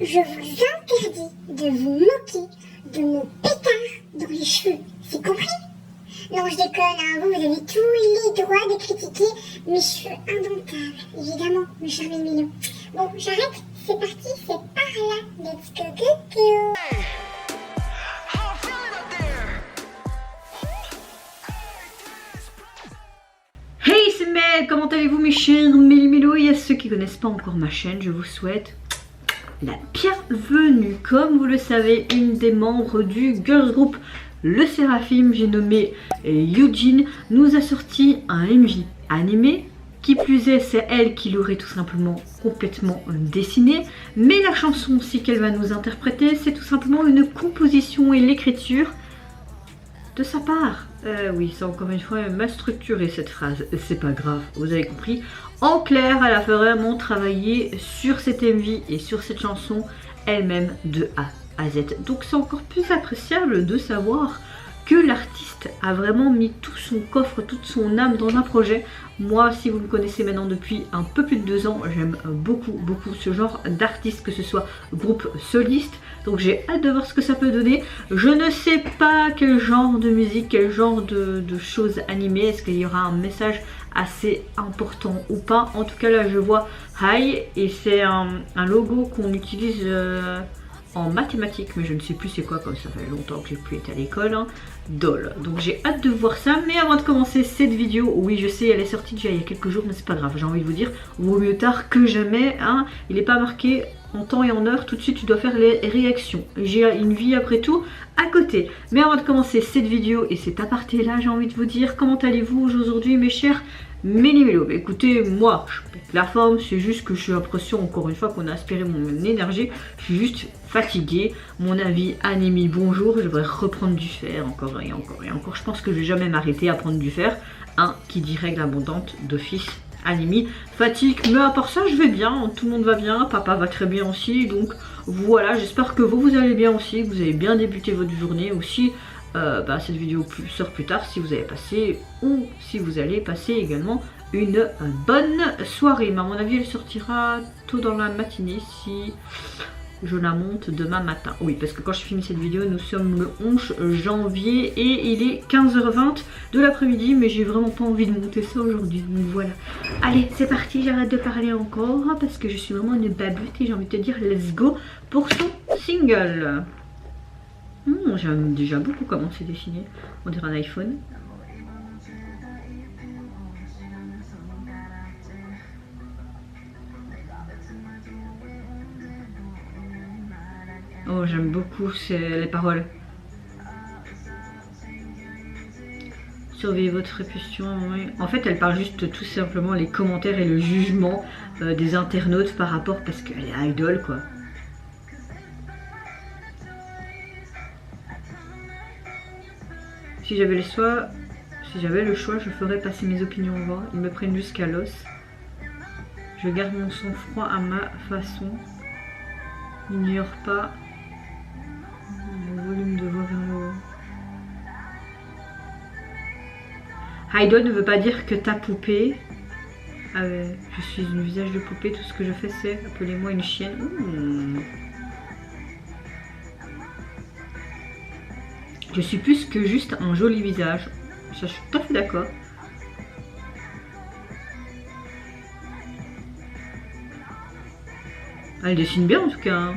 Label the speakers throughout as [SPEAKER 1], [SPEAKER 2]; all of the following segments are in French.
[SPEAKER 1] je vous interdis de vous moquer de mon pétard dans les cheveux. C'est compris? Non, je déconne, hein. Vous avez tous les droits de critiquer mes cheveux indomptables, évidemment, mes cher Milo. Bon, j'arrête, c'est parti, c'est par là. Let's go, go, go.
[SPEAKER 2] Hey, c'est Mel, comment allez-vous mes chers Méli-Mélo? Et à ceux qui ne connaissent pas encore ma chaîne, je vous souhaite la bienvenue. Comme vous le savez, une des membres du girls group Le Séraphim, j'ai nommé Eugene, nous a sorti un MV animé. Qui plus est, c'est elle qui l'aurait tout simplement complètement dessiné. Mais la chanson aussi qu'elle va nous interpréter, c'est tout simplement une composition et l'écriture de sa part. Oui, ça encore une fois, elle m'a structuré cette phrase. C'est pas grave, vous avez compris. En clair, elle a vraiment travaillé sur cette MV et sur cette chanson elle-même de A à Z. Donc c'est encore plus appréciable de savoir que l'artiste a vraiment mis tout son coffre, toute son âme dans un projet. Moi, si vous me connaissez maintenant depuis un peu plus de 2 ans, j'aime beaucoup ce genre d'artiste, que ce soit groupe soliste. Donc j'ai hâte de voir ce que ça peut donner. Je ne sais pas quel genre de musique, quel genre de choses animées. Est-ce qu'il y aura un message assez important ou pas? En tout cas là je vois Hi et c'est un logo qu'on utilise en mathématiques, mais je ne sais plus c'est quoi, comme ça fait longtemps que j'ai plus été à l'école, hein. Doll. Donc j'ai hâte de voir ça. Mais avant de commencer cette vidéo, oui je sais elle est sortie déjà il y a quelques jours, mais c'est pas grave, j'ai envie de vous dire, vaut mieux tard que jamais, hein. Il n'est pas marqué en temps et en heure, tout de suite tu dois faire les réactions. J'ai une vie après tout à côté. Mais avant de commencer cette vidéo et cet aparté là, j'ai envie de vous dire comment allez-vous aujourd'hui mes chers Méli-Mélo? Écoutez, moi je pète la forme, c'est juste que j'ai l'impression encore une fois qu'on a aspiré mon énergie. Je suis juste fatiguée. Mon avis anémie, bonjour, je devrais reprendre du fer encore et encore et encore. Je pense que je vais jamais m'arrêter à prendre du fer. Qui dit règle abondante d'office. Anémie, fatigue, mais à part ça je vais bien, tout le monde va bien, papa va très bien aussi, donc voilà, j'espère que vous allez bien aussi, que vous avez bien débuté votre journée aussi. Cette vidéo sort plus tard si vous avez passé ou si vous allez passer également une bonne soirée. Mais à mon avis elle sortira tôt dans la matinée si je la monte demain matin. Oui, parce que quand je filme cette vidéo, nous sommes le 11 janvier et il est 15h20 de l'après-midi, mais j'ai vraiment pas envie de monter ça aujourd'hui. Donc voilà. Allez, c'est parti, j'arrête de parler encore parce que je suis vraiment une babute et j'ai envie de te dire let's go pour son single. J'aime déjà beaucoup comment c'est dessiné. On dirait un iPhone. Oh, j'aime beaucoup les paroles. Surveillez votre réputation. Oui. En fait, elle parle juste tout simplement les commentaires et le jugement des internautes par rapport, parce qu'elle est idole quoi. Si j'avais le choix, je ferais passer mes opinions en voix. Ils me prennent jusqu'à l'os. Je garde mon sang-froid à ma façon. N'ignore pas le volume de voix vers le haut. Idol ne veut pas dire que ta poupée. Ah ouais, je suis une visage de poupée. Tout ce que je fais, c'est appelez-moi une chienne. Je suis plus que juste un joli visage. Ça, je suis tout à fait d'accord. Elle dessine bien en tout cas. Hein.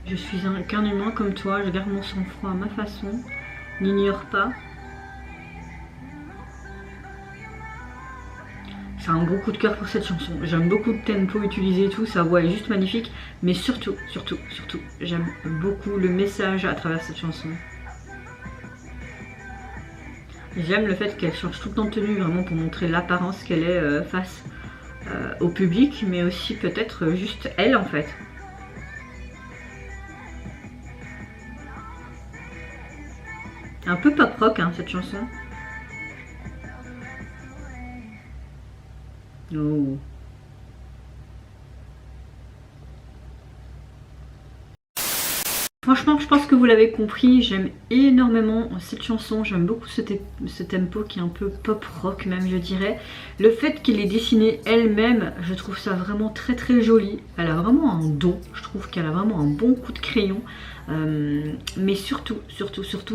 [SPEAKER 2] Je suis qu'un humain comme toi, je garde mon sang-froid à ma façon. N'ignore pas. C'est un gros coup de cœur pour cette chanson. J'aime beaucoup le tempo utilisé et tout, sa voix est juste magnifique. Mais surtout, j'aime beaucoup le message à travers cette chanson. J'aime le fait qu'elle change tout le temps de tenue, vraiment pour montrer l'apparence qu'elle est face au public, mais aussi peut-être juste elle en fait. Un peu pop rock hein, cette chanson. Oh. Franchement, je pense que vous l'avez compris, j'aime énormément cette chanson, j'aime beaucoup ce tempo qui est un peu pop rock même je dirais. Le fait qu'elle ait dessiné elle-même, je trouve ça vraiment très très joli. Elle a vraiment un don, je trouve qu'elle a vraiment un bon coup de crayon. Mais surtout,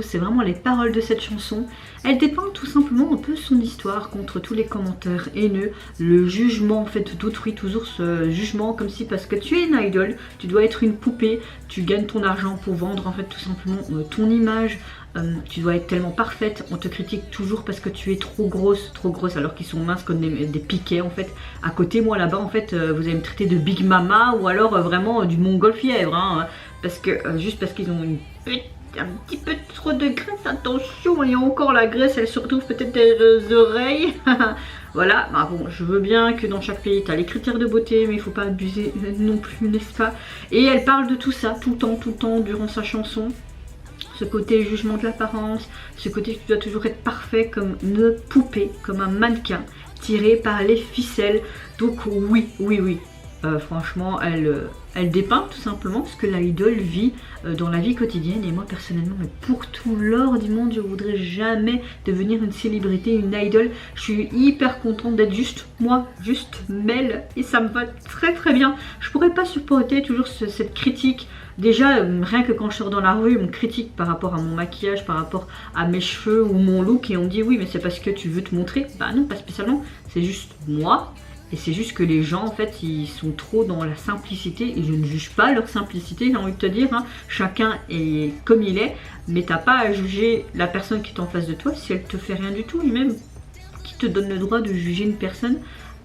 [SPEAKER 2] c'est vraiment les paroles de cette chanson. Elle dépeint tout simplement un peu son histoire contre tous les commentaires haineux, le jugement en fait d'autrui, toujours ce jugement comme si parce que tu es une idole, tu dois être une poupée, tu gagnes ton argent pour vendre en fait tout simplement ton image. Tu dois être tellement parfaite, on te critique toujours parce que tu es trop grosse alors qu'ils sont minces comme des piquets en fait. À côté moi là-bas en fait vous allez me traiter de Big Mama ou alors vraiment du montgolfièvre hein, parce que juste parce qu'ils ont un petit peu trop de graisse, attention, il y a encore la graisse, elle se retrouve peut-être des oreilles. Voilà, bah bon, je veux bien que dans chaque pays tu as les critères de beauté, mais il faut pas abuser non plus, n'est-ce pas? Et elle parle de tout ça tout le temps durant sa chanson. Ce côté jugement de l'apparence, ce côté que tu dois toujours être parfait comme une poupée, comme un mannequin, tiré par les ficelles. Donc oui, franchement, elle dépeint tout simplement ce que l'idole vit dans la vie quotidienne. Et moi personnellement, mais pour tout l'or du monde, je voudrais jamais devenir une célébrité, une idole. Je suis hyper contente d'être juste moi, juste Mel, et ça me va très très bien. Je pourrais pas supporter toujours cette critique. Déjà, rien que quand je sors dans la rue, on me critique par rapport à mon maquillage, par rapport à mes cheveux ou mon look, et on me dit oui mais c'est parce que tu veux te montrer. Bah non, pas spécialement, c'est juste moi. Et c'est juste que les gens en fait ils sont trop dans la simplicité et je ne juge pas leur simplicité, j'ai envie de te dire hein. Chacun est comme il est, mais t'as pas à juger la personne qui est en face de toi si elle te fait rien du tout. Et même qui te donne le droit de juger une personne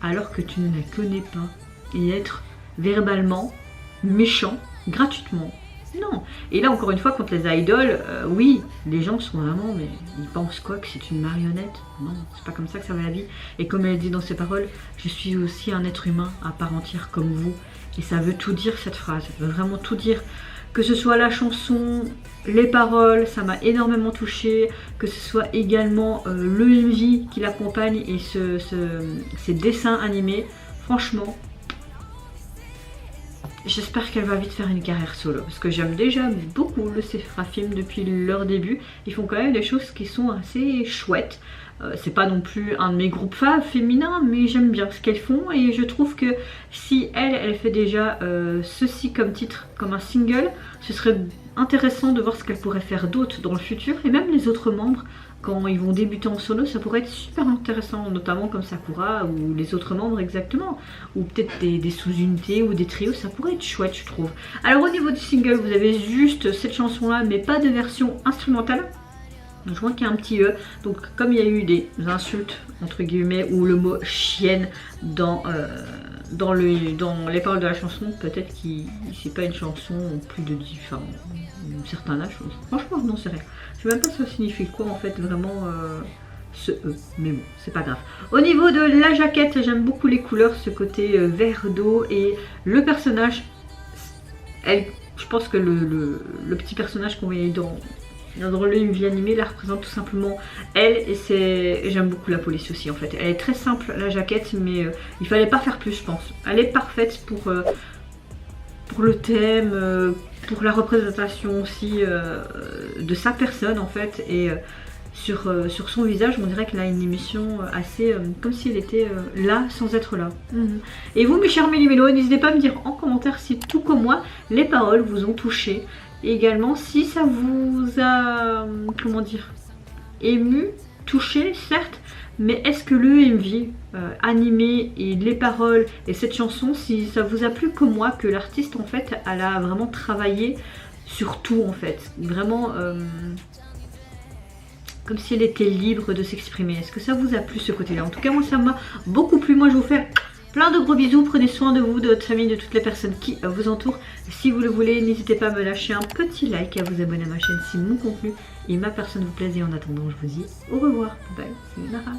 [SPEAKER 2] alors que tu ne la connais pas et être verbalement méchant gratuitement. Non. Et là encore une fois contre les idoles, oui, les gens sont vraiment, mais ils pensent quoi, que c'est une marionnette? Non, c'est pas comme ça que ça va la vie. Et comme elle dit dans ses paroles, je suis aussi un être humain à part entière comme vous. Et ça veut tout dire cette phrase, ça veut vraiment tout dire. Que ce soit la chanson, les paroles, ça m'a énormément touchée. Que ce soit également le MV qui l'accompagne et ces dessins animés. Franchement, j'espère qu'elle va vite faire une carrière solo parce que j'aime déjà beaucoup le Seraphim depuis leur début. Ils font quand même des choses qui sont assez chouettes. C'est pas non plus un de mes groupes faves féminins, mais j'aime bien ce qu'elles font et je trouve que si elle fait déjà ceci comme titre, comme un single, ce serait intéressant de voir ce qu'elle pourrait faire d'autre dans le futur et même les autres membres. Quand ils vont débuter en solo, ça pourrait être super intéressant, notamment comme Sakura ou les autres membres exactement, ou peut-être des sous-unités ou des trios, ça pourrait être chouette je trouve. Alors au niveau du single, vous avez juste cette chanson là, mais pas de version instrumentale. Je vois qu'il y a un petit E, donc comme il y a eu des insultes entre guillemets ou le mot chienne dans les paroles de la chanson, peut-être que c'est pas une chanson plus de un certain âge. Franchement je n'en sais rien. Je sais même pas ça signifie quoi en fait vraiment ce E, mais bon c'est pas grave. Au niveau de la jaquette, j'aime beaucoup les couleurs, ce côté vert d'eau et le personnage. Je pense que le petit personnage qu'on voyait dans le MV animé la représente tout simplement elle et j'aime beaucoup la police aussi en fait. Elle est très simple la jaquette mais il fallait pas faire plus je pense. Elle est parfaite pour le thème, pour la représentation aussi de sa personne en fait et sur son visage on dirait qu'elle a une émission assez comme si elle était là sans être là. Et vous mes chers méli-mélos, n'hésitez pas à me dire en commentaire si tout comme moi les paroles vous ont touché. Et également si ça vous a, comment dire, ému, touché certes, mais est-ce que le MV animé et les paroles et cette chanson, si ça vous a plu comme moi, que l'artiste en fait elle a vraiment travaillé sur tout en fait, vraiment comme si elle était libre de s'exprimer. Est-ce que ça vous a plu ce côté là? En tout cas moi ça m'a beaucoup plu, moi je vous fais Plein de gros bisous, prenez soin de vous, de votre famille, de toutes les personnes qui vous entourent. Si vous le voulez, n'hésitez pas à me lâcher un petit like et à vous abonner à ma chaîne si mon contenu et ma personne vous plaisent. Et en attendant, je vous dis au revoir. Bye, c'est Nara.